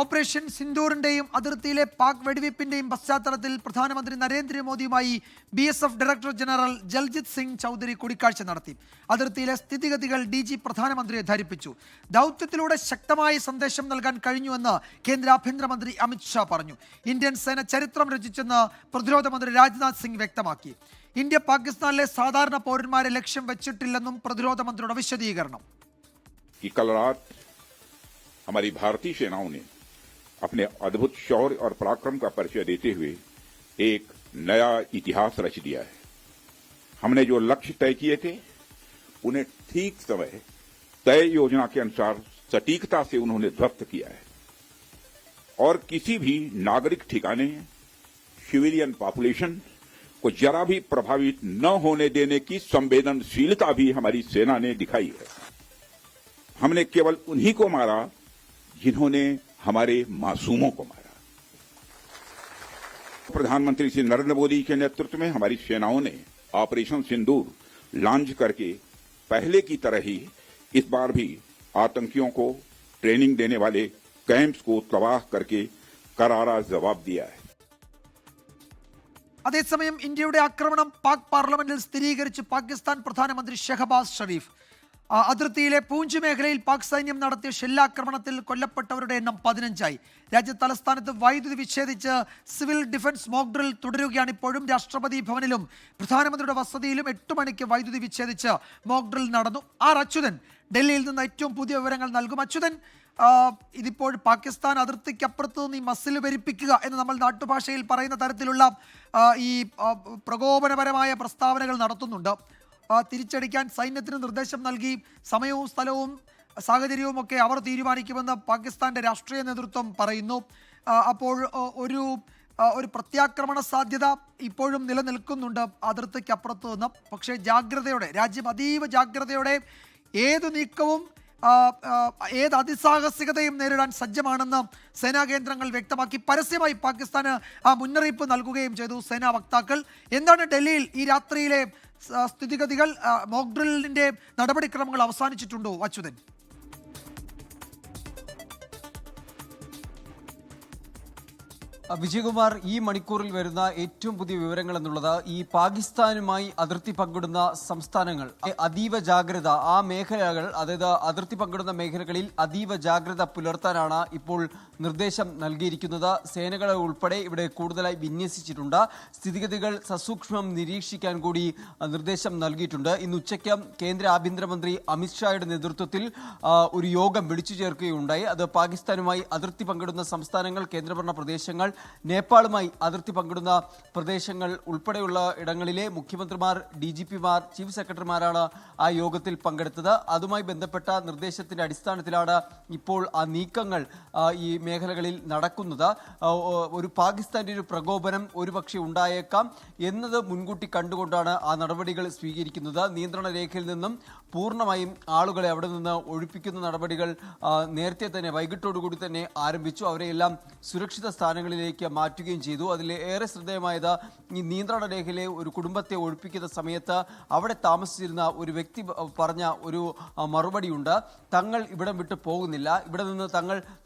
Operation സിന്ദൂറിന്റെയും അതിർത്തിയിലെ പാക് വെടിവയ്പ്പിന്റെയും പശ്ചാത്തലത്തിൽ പ്രധാനമന്ത്രി നരേന്ദ്രമോദിയുമായി BSF director general Jaljit Singh Chaudhary കൂടിക്കാഴ്ച നടത്തി. അതിർത്തിയിലെ സ്ഥിതിഗതികൾ DG പ്രധാനമന്ത്രിയെ ധരിപ്പിച്ചു. ദൗത്യത്തിലൂടെ ശക്തമായ സന്ദേശം നൽകാൻ കഴിഞ്ഞുവെന്ന് കേന്ദ്ര ആഭ്യന്തരമന്ത്രി അമിത് ഷാ പറഞ്ഞു. ഇന്ത്യൻ സേന ചരിത്രം രചിച്ചെന്ന് പ്രതിരോധ മന്ത്രി രാജ്നാഥ് സിംഗ് വ്യക്തമാക്കി. ഇന്ത്യ പാകിസ്ഥാനിലെ സാധാരണ പൗരന്മാരെ ലക്ഷ്യം വെച്ചിട്ടില്ലെന്നും പ്രതിരോധ മന്ത്രിയുടെ വിശദീകരണം. हमारी भारतीय सेनाओं ने अपने अद्भुत शौर्य और पराक्रम का परिचय देते हुए एक नया इतिहास रच दिया है। हमने जो लक्ष्य तय किए थे उन्हें ठीक समय तय योजना के अनुसार सटीकता से उन्होंने ध्वस्त किया है और किसी भी नागरिक ठिकाने सिविलियन पॉपुलेशन को जरा भी प्रभावित न होने देने की संवेदनशीलता भी हमारी सेना ने दिखाई है। हमने केवल उन्हीं को मारा जिन्होंने हमारे मासूमों को मारा। प्रधानमंत्री श्री नरेंद्र मोदी के नेतृत्व में हमारी सेनाओं ने ऑपरेशन सिंदूर लॉन्च करके पहले की तरह ही इस बार भी आतंकियों को ट्रेनिंग देने वाले कैंप्स को तबाह करके करारा जवाब दिया है। അതേസമയം ഇന്ത്യയുടെ ആക്രമണം പാക് പാർലമെന്റിൽ സ്ഥിരീകരിച്ച് പാകിസ്ഥാൻ പ്രധാനമന്ത്രി ഷഹബാസ് ഷരീഫ്. അതിർത്തിയിലെ പൂഞ്ച് മേഖലയിൽ പാക് സൈന്യം നടത്തിയ ഷെല്ലാക്രമണത്തിൽ കൊല്ലപ്പെട്ടവരുടെ എണ്ണം 15ആയി. രാജ്യ തലസ്ഥാനത്ത് വൈദ്യുതി വിച്ഛേദിച്ച് സിവിൽ ഡിഫൻസ് മോക്ക് ഡ്രിൽ തുടരുകയാണ്. ഇപ്പോഴും രാഷ്ട്രപതി ഭവനിലും പ്രധാനമന്ത്രിയുടെ വസതിയിലും 8 മണിക്ക് വൈദ്യുതി വിച്ഛേദിച്ച് മോക്ക് ഡ്രിൽ നടന്നു. അച്യുതൻ ഡൽഹിയിൽ നിന്ന് ഏറ്റവും പുതിയ വിവരങ്ങൾ നൽകും. അച്യുതൻ, ഇതിപ്പോൾ പാകിസ്ഥാൻ അതിർത്തിക്കപ്പുറത്ത് നിന്ന് ഈ മസിൽ പെരുപ്പിക്കുക എന്ന് നമ്മൾ നാട്ടുഭാഷയിൽ പറയുന്ന തരത്തിലുള്ള ഈ പ്രകോപനപരമായ പ്രസ്താവനകൾ നടത്തുന്നുണ്ട്. തിരിച്ചടിക്കാൻ സൈന്യത്തിന് നിർദ്ദേശം നൽകി സമയവും സ്ഥലവും സാഹചര്യവും ഒക്കെ അവർ തീരുമാനിക്കുമെന്ന് പാകിസ്ഥാന്റെ രാഷ്ട്രീയ നേതൃത്വം പറയുന്നു. അപ്പോൾ ഒരു പ്രത്യാക്രമണ സാധ്യത ഇപ്പോഴും നിലനിൽക്കുന്നുണ്ട് അതിർത്തിക്കപ്പുറത്ത് നിന്ന്. പക്ഷേ ജാഗ്രതയോടെ, രാജ്യം അതീവ ജാഗ്രതയോടെ ഏതു നീക്കവും ഏത് അതിസാഹസികതയും നേരിടാൻ സജ്ജമാണെന്ന് സേനാ കേന്ദ്രങ്ങൾ വ്യക്തമാക്കി. പരസ്യമായി പാകിസ്ഥാന് മുന്നറിയിപ്പ് നൽകുകയും ചെയ്തു സേനാ വക്താക്കൾ. എന്താണ് ഡൽഹിയിൽ ഈ രാത്രിയിലെ സ്ഥിതിഗതികൾ? മോക്ക് ഡ്രില്ലിന്റെ നടപടിക്രമങ്ങൾ അവസാനിച്ചിട്ടുണ്ടോ അച്യുതൻ? വിജയകുമാർ, ഈ മണിക്കൂറിൽ വരുന്ന ഏറ്റവും പുതിയ വിവരങ്ങൾ എന്നുള്ളത് ഈ പാകിസ്ഥാനുമായി അതിർത്തി പങ്കിടുന്ന സംസ്ഥാനങ്ങൾ അതീവ ജാഗ്രത, ആ മേഖലകൾ, അതായത് അതിർത്തി പങ്കിടുന്ന മേഖലകളിൽ അതീവ ജാഗ്രത പുലർത്താനാണ് ഇപ്പോൾ നിർദ്ദേശം നൽകിയിരിക്കുന്നത്. സേനകളെ ഉൾപ്പെടെ ഇവിടെ കൂടുതലായി വിന്യസിച്ചിട്ടുണ്ട്. സ്ഥിതിഗതികൾ സസൂക്ഷ്മം നിരീക്ഷിക്കാൻ കൂടി നിർദ്ദേശം നൽകിയിട്ടുണ്ട്. ഇന്ന് ഉച്ചയ്ക്ക് കേന്ദ്ര ആഭ്യന്തരമന്ത്രി അമിത്ഷായുടെ നേതൃത്വത്തിൽ ഒരു യോഗം വിളിച്ചു ചേർക്കുകയുണ്ടായി. അത് പാകിസ്ഥാനുമായി അതിർത്തി പങ്കിടുന്ന സംസ്ഥാനങ്ങൾ, കേന്ദ്രഭരണ പ്രദേശങ്ങൾ, നേപ്പാളുമായി അതിർത്തി പങ്കിടുന്ന പ്രദേശങ്ങൾ ഉൾപ്പെടെയുള്ള ഇടങ്ങളിലെ മുഖ്യമന്ത്രിമാർ, DGPമാർ, ചീഫ് സെക്രട്ടറിമാരാണ് ആ യോഗത്തിൽ പങ്കെടുത്തത്. അതുമായി ബന്ധപ്പെട്ട നിർദ്ദേശത്തിന്റെ അടിസ്ഥാനത്തിലാണ് ഇപ്പോൾ ആ നീക്കങ്ങൾ ഈ മേഖലകളിൽ നടക്കുന്നത്. ഒരു പാകിസ്ഥാന്റെ ഒരു പ്രകോപനം ഒരുപക്ഷെ ഉണ്ടായേക്കാം എന്നത് മുൻകൂട്ടി കണ്ടുകൊണ്ടാണ് ആ നടപടികൾ സ്വീകരിക്കുന്നത്. നിയന്ത്രണ രേഖയിൽ നിന്നും പൂർണ്ണമായും ആളുകളെ അവിടെ നിന്ന് ഒഴിപ്പിക്കുന്ന നടപടികൾ നേരത്തെ തന്നെ വൈകിട്ടോടുകൂടി തന്നെ ആരംഭിച്ചു. അവരെയെല്ലാം സുരക്ഷിത സ്ഥാനങ്ങളിലേക്ക് മാറ്റുകയും ചെയ്തു. അതിൽ ഏറെ ശ്രദ്ധേയമായത് ഈ നിയന്ത്രണ രേഖയിലെ ഒരു കുടുംബത്തെ ഒഴിപ്പിക്കുന്ന സമയത്ത് അവിടെ താമസിച്ചിരുന്ന ഒരു വ്യക്തി പറഞ്ഞ ഒരു മറുപടിയുണ്ട്. തങ്ങൾ ഇവിടം വിട്ട് പോകുന്നില്ല, ഇവിടെ നിന്ന്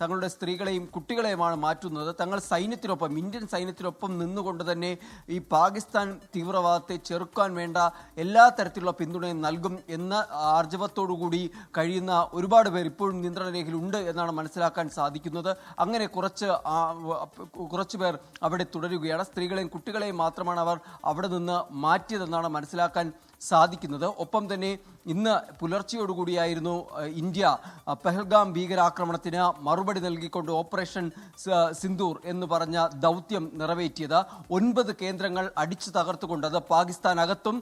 തങ്ങളുടെ സ്ത്രീകളെയും കുട്ടികളെയുമാണ് മാറ്റുന്നത്. തങ്ങൾ സൈന്യത്തിനൊപ്പം, ഇന്ത്യൻ സൈന്യത്തിനൊപ്പം നിന്നുകൊണ്ട് തന്നെ ഈ പാകിസ്ഥാൻ തീവ്രവാദത്തെ ചെറുക്കാൻ വേണ്ട എല്ലാ തരത്തിലുള്ള പിന്തുണയും നൽകും എന്ന ആർജവത്തോടുകൂടി കഴിയുന്ന ഒരുപാട് പേർ ഇപ്പോഴും നിയന്ത്രണ രേഖയിലുണ്ട് എന്നാണ് മനസ്സിലാക്കാൻ സാധിക്കുന്നത്. അങ്ങനെ കുറച്ചു പേർ അവിടെ തുടരുകയാണ്. സ്ത്രീകളെയും കുട്ടികളെയും മാത്രമാണ് അവർ അവിടെ നിന്ന് മാറ്റിയതെന്നാണ് മനസ്സിലാക്കാൻ സാധിക്കുന്നത്. ഒപ്പം തന്നെ ഇന്ന് പുലർച്ചയോടുകൂടിയായിരുന്നു ഇന്ത്യ പെഹൽഗാം ഭീകരാക്രമണത്തിന് മറുപടി നൽകിക്കൊണ്ട് ഓപ്പറേഷൻ സിന്ദൂർ എന്ന് പറഞ്ഞ ദൗത്യം നിറവേറ്റിയത്. 9 കേന്ദ്രങ്ങൾ അടിച്ചു തകർത്തുകൊണ്ട്, അത് പാകിസ്ഥാനകത്തും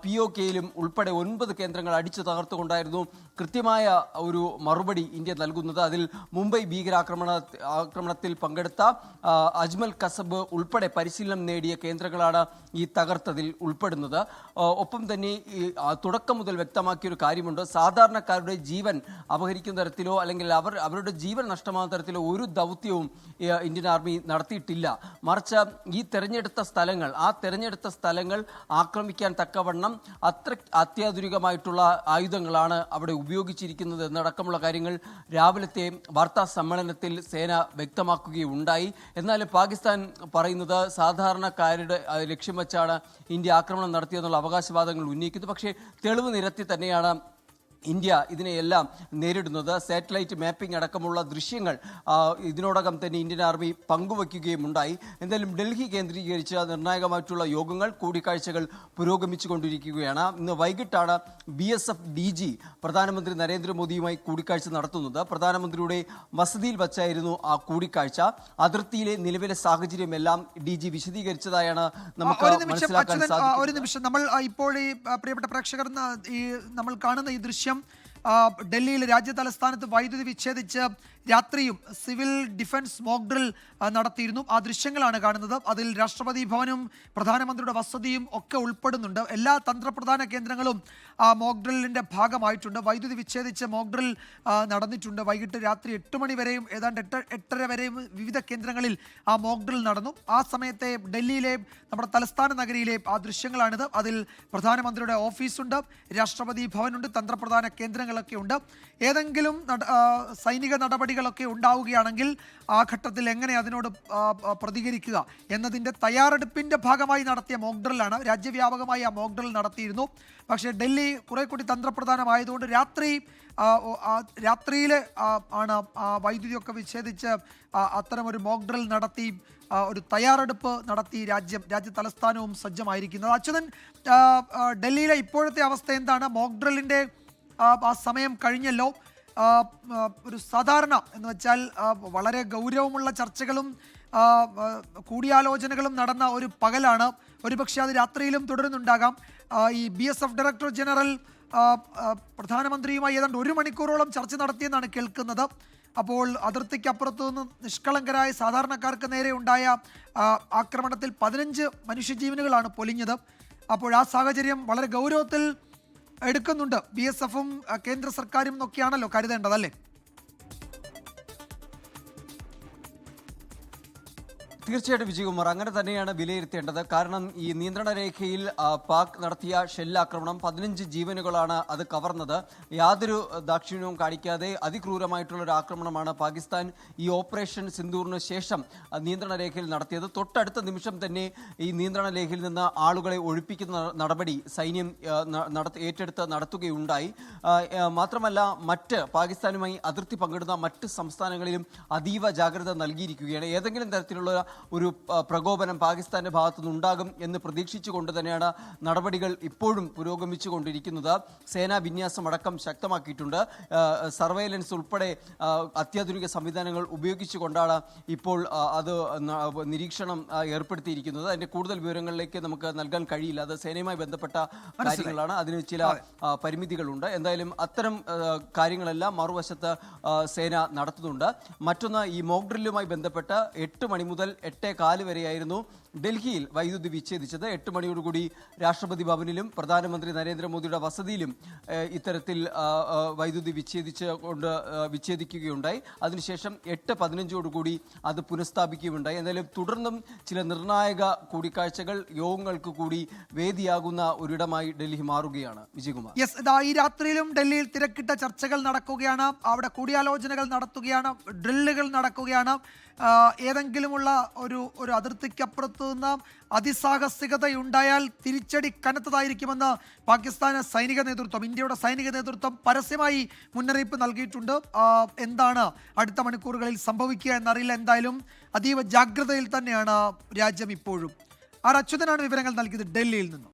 POKയിലും ഉൾപ്പെടെ 9 കേന്ദ്രങ്ങൾ അടിച്ചു തകർത്തുകൊണ്ടായിരുന്നു കൃത്യമായ ഒരു മറുപടി ഇന്ത്യ നൽകുന്നത്. അതിൽ മുംബൈ ഭീകരാക്രമണത്തിൽ പങ്കെടുത്ത അജ്മൽ കസബ് ഉൾപ്പെടെ പരിശീലനം നേടിയ കേന്ദ്രങ്ങളാണ് ഈ തകർത്തതിൽ ഉൾപ്പെടുന്നത്. ഒപ്പം തന്നെ തന്നെ ഈ തുടക്കം മുതൽ വ്യക്തമാക്കിയ ഒരു കാര്യമുണ്ട്. സാധാരണക്കാരുടെ ജീവൻ അപഹരിക്കുന്ന തരത്തിലോ അല്ലെങ്കിൽ അവരുടെ ജീവൻ നഷ്ടമാകുന്ന തരത്തിലോ ഒരു ദൗത്യവും ഇന്ത്യൻ ആർമി നടത്തിയിട്ടില്ല. മറിച്ച് ഈ തെരഞ്ഞെടുത്ത സ്ഥലങ്ങൾ ആക്രമിക്കാൻ തക്കവണ്ണം അത്ര അത്യാധുനികമായിട്ടുള്ള ആയുധങ്ങളാണ് അവിടെ ഉപയോഗിച്ചിരിക്കുന്നത് എന്നടക്കമുള്ള കാര്യങ്ങൾ രാവിലത്തെ വാർത്താ സമ്മേളനത്തിൽ സേന വ്യക്തമാക്കുകയുണ്ടായി. എന്നാൽ പാകിസ്ഥാൻ പറയുന്നത് സാധാരണക്കാരുടെ ലക്ഷ്യം വെച്ചാണ് ഇന്ത്യ ആക്രമണം നടത്തിയെന്നുള്ള അവകാശവാദങ്ങൾ ഉന്നയിക്കുന്നു. പക്ഷേ തെളിവ് നിരത്തി തന്നെയാണ് ഇന്ത്യ ഇതിനെയെല്ലാം നേരിടുന്നത്. സാറ്റലൈറ്റ് മാപ്പിംഗ് അടക്കമുള്ള ദൃശ്യങ്ങൾ ഇതിനോടകം തന്നെ ഇന്ത്യൻ ആർമി പങ്കുവയ്ക്കുകയും ഉണ്ടായി. എന്തായാലും ഡൽഹി കേന്ദ്രീകരിച്ച നിർണായകമായിട്ടുള്ള യോഗങ്ങൾ, കൂടിക്കാഴ്ചകൾ പുരോഗമിച്ചുകൊണ്ടിരിക്കുകയാണ്. ഇന്ന് വൈകിട്ടാണ് BSF DG പ്രധാനമന്ത്രി നരേന്ദ്രമോദിയുമായി കൂടിക്കാഴ്ച നടത്തുന്നത്. പ്രധാനമന്ത്രിയുടെ വസതിയിൽ വച്ചായിരുന്നു ആ കൂടിക്കാഴ്ച. അതിർത്തിയിലെ നിലവിലെ സാഹചര്യമെല്ലാം DG വിശദീകരിച്ചതായാണ് നമുക്ക് മനസ്സിലാക്കാൻ സാധിക്കുന്നത്. ഒരു നിമിഷം, നമ്മൾ ഇപ്പോൾ ഈ പ്രിയപ്പെട്ട പ്രേക്ഷകർ നമ്മൾ കാണുന്ന ഈ ദൃശ്യം ഡൽഹിയിൽ രാജ്യ തലസ്ഥാനത്ത് വൈദ്യുതി വിച്ഛേദിച്ച് രാത്രിയും സിവിൽ ഡിഫൻസ് മോക്ക് ഡ്രിൽ നടത്തിയിരുന്നു. ആ ദൃശ്യങ്ങളാണ് കാണുന്നത്. അതിൽ രാഷ്ട്രപതി ഭവനും പ്രധാനമന്ത്രിയുടെ വസതിയും ഒക്കെ ഉൾപ്പെടുന്നുണ്ട്. എല്ലാ തന്ത്രപ്രധാന കേന്ദ്രങ്ങളും ആ മോക്ക് ഡ്രില്ലിൻ്റെ ഭാഗമായിട്ടുണ്ട്. വൈദ്യുതി വിച്ഛേദിച്ച് മോക്ക് ഡ്രിൽ നടന്നിട്ടുണ്ട്. വൈകിട്ട് രാത്രി 8 മണി വരെയും ഏതാണ്ട് 8:30 വരെയും വിവിധ കേന്ദ്രങ്ങളിൽ ആ മോക്ക് ഡ്രിൽ നടന്നു. ആ സമയത്തെ ഡൽഹിയിലെ നമ്മുടെ തലസ്ഥാന നഗരിയിലെ ആ ദൃശ്യങ്ങളാണിത്. അതിൽ പ്രധാനമന്ത്രിയുടെ ഓഫീസുണ്ട്, രാഷ്ട്രപതി ഭവനുണ്ട്, തന്ത്രപ്രധാന കേന്ദ്രങ്ങളൊക്കെ ഉണ്ട്. ഏതെങ്കിലും സൈനിക നടപടികളൊക്കെ ഉണ്ടാവുകയാണെങ്കിൽ ആ ഘട്ടത്തിൽ എങ്ങനെ അതിനോട് പ്രതികരിക്കുക എന്നതിൻ്റെ തയ്യാറെടുപ്പിൻ്റെ ഭാഗമായി നടത്തിയ മോക്ക് ഡ്രില്ലാണ്. രാജ്യവ്യാപകമായി ആ മോക്ക് ഡ്രിൽ നടത്തിയിരുന്നു. പക്ഷേ ഡൽഹി കുറെ കൂടി തന്ത്രപ്രധാനമായതുകൊണ്ട് രാത്രിയിൽ ആണ് വൈദ്യുതിയൊക്കെ വിച്ഛേദിച്ച് അത്തരമൊരു മോക്ക് ഡ്രിൽ നടത്തി ഒരു തയ്യാറെടുപ്പ് നടത്തി രാജ്യ തലസ്ഥാനവും സജ്ജമായിരിക്കുന്നത്. അച്യുതൻ, ഡൽഹിയിലെ ഇപ്പോഴത്തെ അവസ്ഥ എന്താണ്? മോക്ക് ഡ്രില്ലിൻ്റെ ആ സമയം കഴിഞ്ഞല്ലോ. ഒരു സാധാരണ എന്ന് വെച്ചാൽ വളരെ ഗൗരവമുള്ള ചർച്ചകളും കൂടിയാലോചനകളും നടന്ന ഒരു പകലാണ്. ഒരുപക്ഷെ അത് രാത്രിയിലും തുടരുന്നുണ്ടാകാം. ഈ BSF ഡയറക്ടർ ജനറൽ പ്രധാനമന്ത്രിയുമായി ഏതാണ്ട് 1 മണിക്കൂറോളം ചർച്ച നടത്തിയെന്നാണ് കേൾക്കുന്നത്. അപ്പോൾ അതിർത്തിക്കപ്പുറത്തു നിന്ന് നിഷ്കളങ്കരായ സാധാരണക്കാർക്ക് നേരെ ഉണ്ടായ ആക്രമണത്തിൽ 15 മനുഷ്യജീവനുകളാണ് പൊലിഞ്ഞത്. അപ്പോൾ ആ സാഹചര്യം വളരെ ഗൗരവത്തിൽ എടുക്കുന്നുണ്ട് BSFും കേന്ദ്ര സർക്കാരും എന്നൊക്കെയാണല്ലോ കരുതേണ്ടത്, അല്ലേ? തീർച്ചയായിട്ടും വിജയകുമാർ, അങ്ങനെ തന്നെയാണ് വിലയിരുത്തേണ്ടത്. കാരണം ഈ നിയന്ത്രണ രേഖയിൽ പാക് നടത്തിയ ഷെല്ലാക്രമണം 15 ജീവനുകളാണ് അത് കവർന്നത്. യാതൊരു ദാക്ഷിണ്യവും കാണിക്കാതെ അതിക്രൂരമായിട്ടുള്ള ഒരു ആക്രമണമാണ് പാകിസ്ഥാൻ ഈ ഓപ്പറേഷൻ സിന്ദൂറിന് ശേഷം നിയന്ത്രണ രേഖയിൽ നടത്തിയത്. തൊട്ടടുത്ത നിമിഷം തന്നെ ഈ നിയന്ത്രണ രേഖയിൽ നിന്ന് ആളുകളെ ഒഴിപ്പിക്കുന്ന നടപടി സൈന്യം ഏറ്റെടുത്ത് നടത്തുകയുണ്ടായി. മാത്രമല്ല, മറ്റ് പാകിസ്ഥാനുമായി അതിർത്തി പങ്കിടുന്ന മറ്റ് സംസ്ഥാനങ്ങളിലും അതീവ ജാഗ്രത നൽകിയിരിക്കുകയാണ്. ഏതെങ്കിലും തരത്തിലുള്ള ഒരു പ്രകോപനം പാകിസ്ഥാന്റെ ഭാഗത്തുനിന്ന് ഉണ്ടാകും എന്ന് പ്രതീക്ഷിച്ചുകൊണ്ട് തന്നെയാണ് നടപടികൾ ഇപ്പോഴും പുരോഗമിച്ചു കൊണ്ടിരിക്കുന്നത്. സേനാ വിന്യാസം അടക്കം ശക്തമാക്കിയിട്ടുണ്ട്. സർവൈലൻസ് ഉൾപ്പെടെ അത്യാധുനിക സംവിധാനങ്ങൾ ഉപയോഗിച്ചുകൊണ്ടാണ് ഇപ്പോൾ അത് നിരീക്ഷണം ഏർപ്പെടുത്തിയിരിക്കുന്നത്. അതിന്റെ കൂടുതൽ വിവരങ്ങളിലേക്ക് നമുക്ക് നൽകാൻ കഴിയില്ല. അത് സേനയുമായി ബന്ധപ്പെട്ട കാര്യങ്ങളാണ്. അതിന് ചില പരിമിതികളുണ്ട്. എന്തായാലും അത്തരം കാര്യങ്ങളെല്ലാം മറുവശത്ത് സേന നടത്തുന്നുണ്ട്. മറ്റൊന്ന്, ഈ മോക്ക് ഡ്രില്ലുമായി ബന്ധപ്പെട്ട് 8 മണി മുതൽ 8:15 വരെയായിരുന്നു ഡൽഹിയിൽ വൈദ്യുതി വിച്ഛേദിച്ചത്. 8 മണിയോടുകൂടി രാഷ്ട്രപതി ഭവനിലും പ്രധാനമന്ത്രി നരേന്ദ്രമോദിയുടെ വസതിയിലും ഇത്തരത്തിൽ വൈദ്യുതി വിച്ഛേദിക്കുകയുണ്ടായി. അതിനുശേഷം 8:15 അത് പുനഃസ്ഥാപിക്കുകയുണ്ടായി. എന്തായാലും തുടർന്നും ചില നിർണായക കൂടിക്കാഴ്ചകൾ, യോഗങ്ങൾക്ക് കൂടി വേദിയാകുന്ന ഒരിടമായി ഡൽഹി മാറുകയാണ്. വിജയകുമാർ, ഈ രാത്രിയിലും ഡൽഹിയിൽ തിരക്കിട്ട ചർച്ചകൾ നടക്കുകയാണ്. അവിടെ കൂടിയാലോചനകൾ നടത്തുകയാണ്, ഡ്രില്ലുകൾ നടക്കുകയാണ്. ഏതെങ്കിലുമുള്ള ഒരു അതിർത്തിക്കപ്പുറത്ത് നിന്ന് അതിസാഹസികതയുണ്ടായാൽ തിരിച്ചടി കനത്തതായിരിക്കുമെന്ന് പാകിസ്ഥാൻ സൈനിക നേതൃത്വം, ഇന്ത്യയുടെ സൈനിക നേതൃത്വം പരസ്യമായി മുന്നറിയിപ്പ് നൽകിയിട്ടുണ്ട്. എന്താണ് അടുത്ത മണിക്കൂറുകളിൽ സംഭവിക്കുക എന്നറിയില്ല. എന്തായാലും അതീവ ജാഗ്രതയിൽ തന്നെയാണ് രാജ്യം ഇപ്പോഴും. അച്യുതനാണ് വിവരങ്ങൾ നൽകിയത് ഡൽഹിയിൽ നിന്നും.